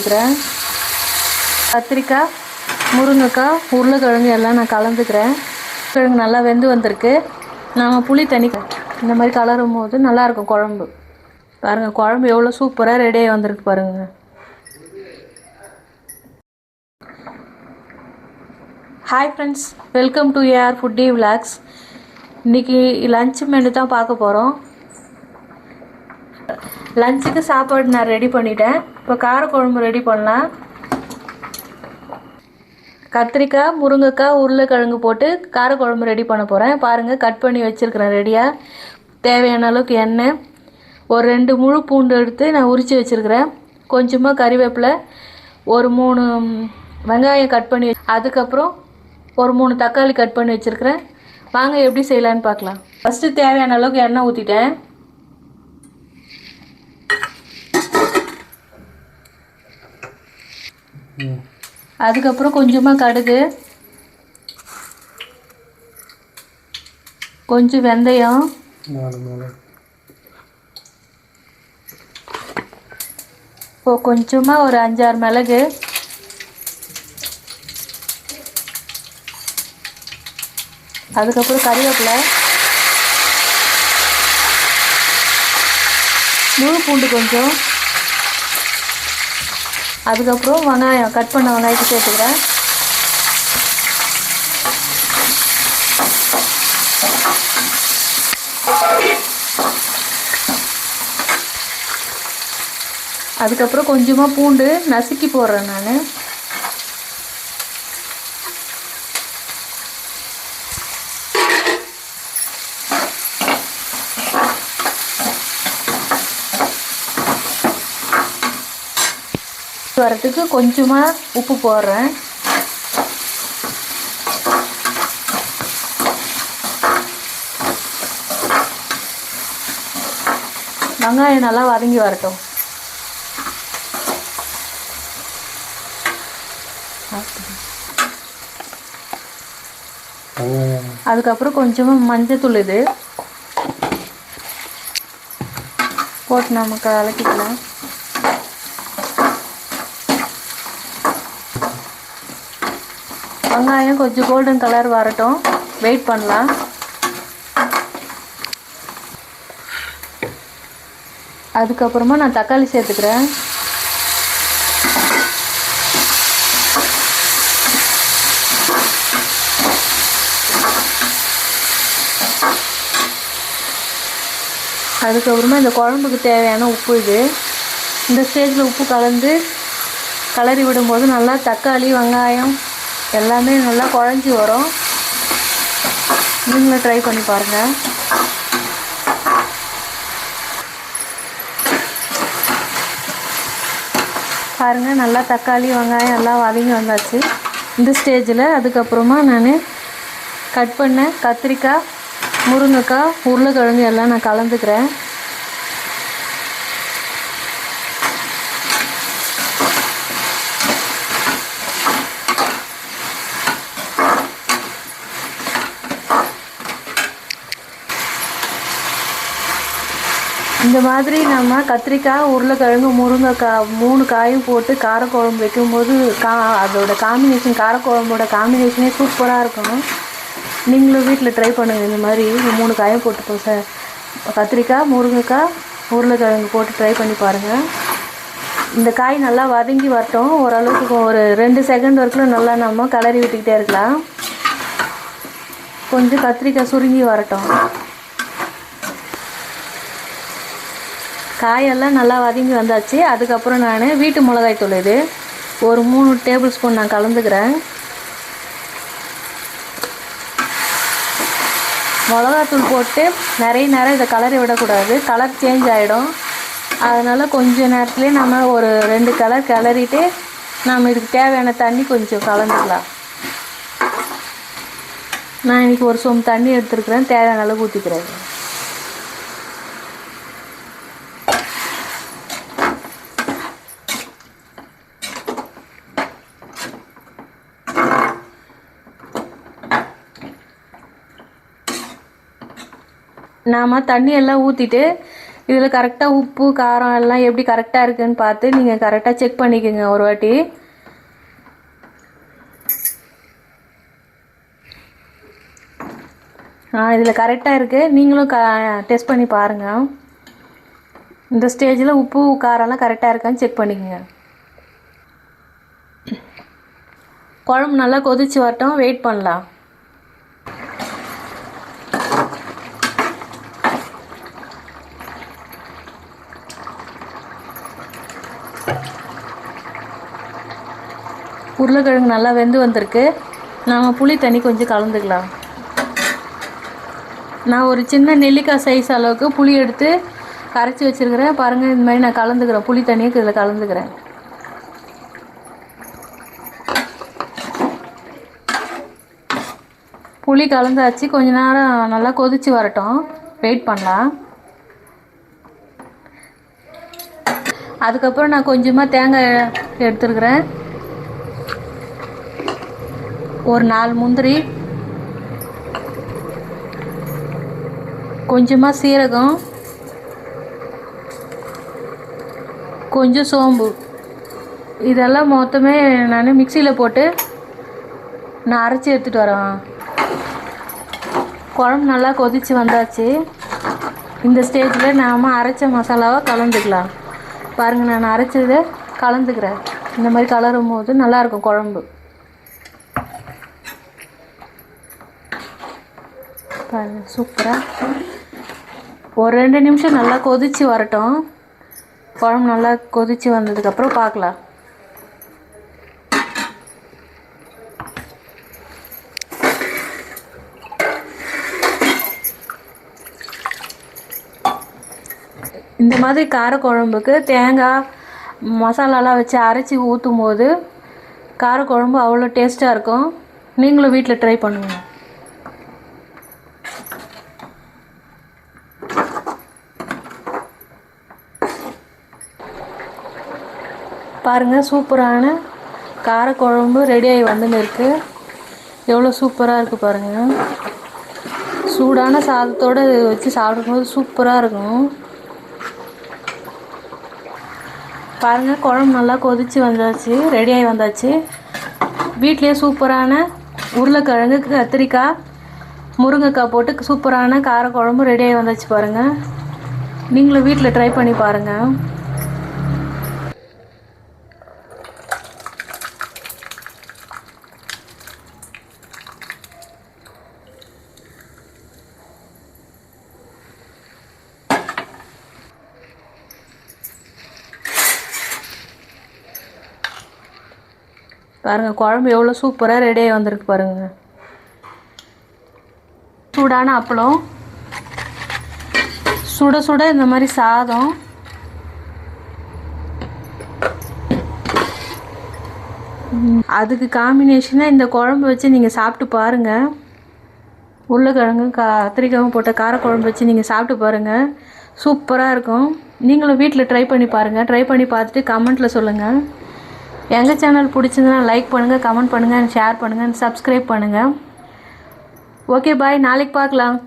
சேர்த்துக்கிறேன். கத்திரிக்காய், முருங்கைக்காய், உருளைக்கிழங்கு எல்லாம் நான் கலந்துக்கிறேன். கிழங்கு நல்லா வெந்து வந்திருக்கு. நாம் புளி தண்ணி இந்த மாதிரி கலரும் போது நல்லாயிருக்கும் குழம்பு. பாருங்கள், குழம்பு எவ்வளோ சூப்பராக ரெடியாகி வந்திருக்கு பாருங்கள். Hi friends, welcome to A R foodie vlogs. இன்றைக்கி லன்ச் மெனு தான் பார்க்க போகிறோம். லஞ்சுக்கு சாப்பாடு நான் ரெடி பண்ணிட்டேன். இப்போ காரக்குழம்பு ரெடி பண்ணலாம். கத்திரிக்காய், முருங்கைக்காய், உருளைக்கிழங்கு போட்டு காரக்குழம்பு ரெடி பண்ண போகிறேன். பாருங்கள், கட் பண்ணி வச்சுருக்கிறேன் ரெடியாக. தேவையான அளவுக்கு எண்ணெய், ஒரு 2 முழு பூண்டு எடுத்து நான் உரித்து வச்சுருக்கிறேன். கொஞ்சமாக கறிவேப்பிலை, ஒரு 3 வெங்காயம் கட் பண்ணி, அதுக்கப்புறம் ஒரு 3 தக்காளி கட் பண்ணி வச்சுருக்கிறேன். வாங்க எப்படி செய்யலான்னு பார்க்கலாம். ஃபஸ்ட்டு தேவையான அளவுக்கு எண்ணெய் ஊற்றிட்டேன். அதுக்கப்புறம் கொஞ்சமாக கடுகு, கொஞ்சம் வெந்தயம், இப்போ கொஞ்சமாக ஒரு 5-6 மிளகு, அதுக்கப்புறம் கறிவேப்பிலை, முழு பூண்டு கொஞ்சம், அதுக்கப்புறம் வெங்காயம், கட் பண்ண வெங்காயத்தை சேர்த்துக்கிறேன். அதுக்கப்புறம் கொஞ்சமாக பூண்டு நசுக்கி போடுறேன் நான். வரத்துக்கு கொஞ்சமாக உப்பு போடுறேன். வெங்காயம் நல்லா வதங்கி வரட்டும். அதுக்கப்புறம் கொஞ்சமாக மஞ்சத்தூள் இது போட்டு நம்ம கலக்கிக்கலாம். வெங்காயம் கொஞ்சம் கோல்டன் கலர் வரட்டும், வெயிட் பண்ணலாம். அதுக்கப்புறமா நான் தக்காளி சேர்த்துக்கிறேன். அதுக்கப்புறமா இந்த குழம்புக்கு தேவையான உப்பு இது. இந்த ஸ்டேஜில் உப்பு கலந்து கலரி விடும்போது நல்லா தக்காளி, வெங்காயம் எல்லாமே நல்லா குழஞ்சி வரும். நீங்களும் ட்ரை பண்ணி பாருங்கள். பாருங்கள், நல்லா தக்காளி, வெங்காயம் எல்லாம் வதங்கி வந்தாச்சு. இந்த ஸ்டேஜில் அதுக்கப்புறமா நான் கட் பண்ண கத்திரிக்காய், முருங்கைக்காய், உருளைக்கிழங்கு எல்லாம் நான் கலந்துக்கிறேன். இந்த மாதிரி நம்ம கத்திரிக்காய், உருளைக்கிழங்கு, முருங்கைக்காய் 3 காயும் போட்டு காரக்குழம்பு வைக்கும்போது அதோட காம்பினேஷன், காரக்குழம்போட காம்பினேஷனே சூப்பராக இருக்கும். நீங்களும் வீட்டில் ட்ரை பண்ணுங்கள். இந்த மாதிரி 3 காயும் போட்டு கத்திரிக்காய், முருங்கைக்காய், உருளைக்கிழங்கு போட்டு ட்ரை பண்ணி பாருங்கள். இந்த காய் நல்லா வதங்கி வரட்டும். ஓரளவுக்கு ஒரு 2 செகண்ட் வரைக்கும் நல்லா நம்ம கிளறி விட்டுக்கிட்டே இருக்கலாம். கொஞ்சம் கத்திரிக்காய் சுருங்கி வரட்டும். காயெல்லாம் நல்லா வதங்கி வந்தாச்சு. அதுக்கப்புறம் நான் வீட்டு மிளகாய் தூள் இது ஒரு 3 டேபிள் ஸ்பூன் நான் கலந்துக்கிறேன். மிளகாத்தூள் போட்டு நிறைய நேரம் இதை கலரி விடக்கூடாது, கலர் சேஞ்ச் ஆகிடும். அதனால் கொஞ்சம் நேரத்துலேயே நம்ம ஒரு 2 கலர் கிளறிட்டு நம்ம இதுக்கு தேவையான தண்ணி கொஞ்சம் கலந்துக்கலாம். நான் இன்றைக்கி ஒரு சொம்பு தண்ணி எடுத்துருக்கிறேன், தேவையான அளவு ஊற்றிக்கிறேன். நாம் தண்ணியெல்லாம் ஊற்றிட்டு இதில் கரெக்டாக உப்பு காரம் எல்லாம் எப்படி கரெக்டாக இருக்குதுன்னு பார்த்து நீங்கள் கரெக்டாக செக் பண்ணிக்கோங்க ஒரு வாட்டி. இதில் கரெக்டாக இருக்குது, நீங்களும் டெஸ்ட் பண்ணி பாருங்கள். இந்த ஸ்டேஜில் உப்பு காரம்லாம் கரெக்டாக இருக்கான்னு செக் பண்ணிக்கோங்க. குழம்பு நல்லா கொதிச்சு வரட்டும், வெயிட் பண்ணலாம். உருளைக்கிழங்கு நல்லா வெந்து வந்திருக்கு. நாம் புளி தண்ணி கொஞ்சம் கலந்துக்கலாம். நான் ஒரு சின்ன நெல்லிக்காய் சைஸ் அளவுக்கு புளி எடுத்து கரைச்சி வச்சுருக்கிறேன். பாருங்கள், இந்த மாதிரி நான் கலந்துக்கிறேன். புளி தண்ணியை இதில் கலந்துக்கிறேன். புளி கலந்தாச்சு. கொஞ்ச நேரம் நல்லா கொதித்து வரட்டும், வெயிட் பண்ணலாம். அதுக்கப்புறம் நான் கொஞ்சமாக தேங்காய் எடுத்துருக்கிறேன். ஒரு 4 முந்திரி, கொஞ்சமாக சீரகம், கொஞ்சம் சோம்பு, இதெல்லாம் மொத்தமே நான் மிக்சியில் போட்டு நான் அரைச்சி எடுத்துகிட்டு வரேன். குழம்பு நல்லா கொதித்து வந்தாச்சு. இந்த ஸ்டேஜில் நாம் அரைச்ச மசாலாவை கலந்துக்கலாம். பாருங்கள், நான் அரைச்சதை கலந்துக்கிறேன். இந்த மாதிரி கலரும் போது நல்லாயிருக்கும் குழம்பு. பாருங்கள், சூப்பராக ஒரு 2 நிமிஷம் நல்லா கொதித்து வரட்டும். குழம்பு நல்லா கொதித்து வந்ததுக்கப்புறம் பார்க்கலாம். இந்த மாதிரி காரக்குழம்புக்கு தேங்காய் மசாலாலாம் வச்சு அரைச்சி ஊற்றும் போது காரக்குழம்பு அவ்வளோ டேஸ்ட்டாக இருக்கும். நீங்களும் வீட்டில் ட்ரை பண்ணுங்கள். பாருங்கள், சூப்பரான காரக்குழம்பு ரெடியாகி வந்துன்னு இருக்குது. எவ்வளோ சூப்பராக இருக்குது பாருங்கள். சூடான சாதத்தோடு வச்சு சாப்பிடும்போது சூப்பராக இருக்கும். பாருங்கள், குழம்பு நல்லா கொதித்து வந்தாச்சு, ரெடியாகி வந்தாச்சு. வீட்டிலே சூப்பரான உருளைக்கிழங்கு, கத்திரிக்காய், முருங்கைக்காய் போட்டு சூப்பரான காரக்குழம்பு ரெடியாகி வந்தாச்சு. பாருங்கள், நீங்களும் வீட்டில் ட்ரை பண்ணி பாருங்கள். பாருங்கள், குழம்பு எவ்வளோ சூப்பராக ரெடியாகி வந்திருக்கு பாருங்கள். சூடான அப்பளம், சுட சுட இந்த மாதிரி சாதம், அதுக்கு காம்பினேஷனாக இந்த குழம்பு வச்சு நீங்கள் சாப்பிட்டு பாருங்கள். உருளைக்கிழங்கும் கத்திரிக்காயும் போட்ட காரக்குழம்பு வச்சு நீங்கள் சாப்பிட்டு பாருங்கள், சூப்பராக இருக்கும். நீங்களும் வீட்டில் ட்ரை பண்ணி பாருங்கள். ட்ரை பண்ணி பார்த்துட்டு கமெண்ட்டில் சொல்லுங்கள். எங்கள் சேனல் பிடிச்சிருந்தா லைக் பண்ணுங்கள், கமெண்ட் பண்ணுங்கள், ஷேர் பண்ணுங்கள், சப்ஸ்கிரைப் பண்ணுங்கள். ஓகே, பாய். நாளைக்கு பார்க்கலாம்.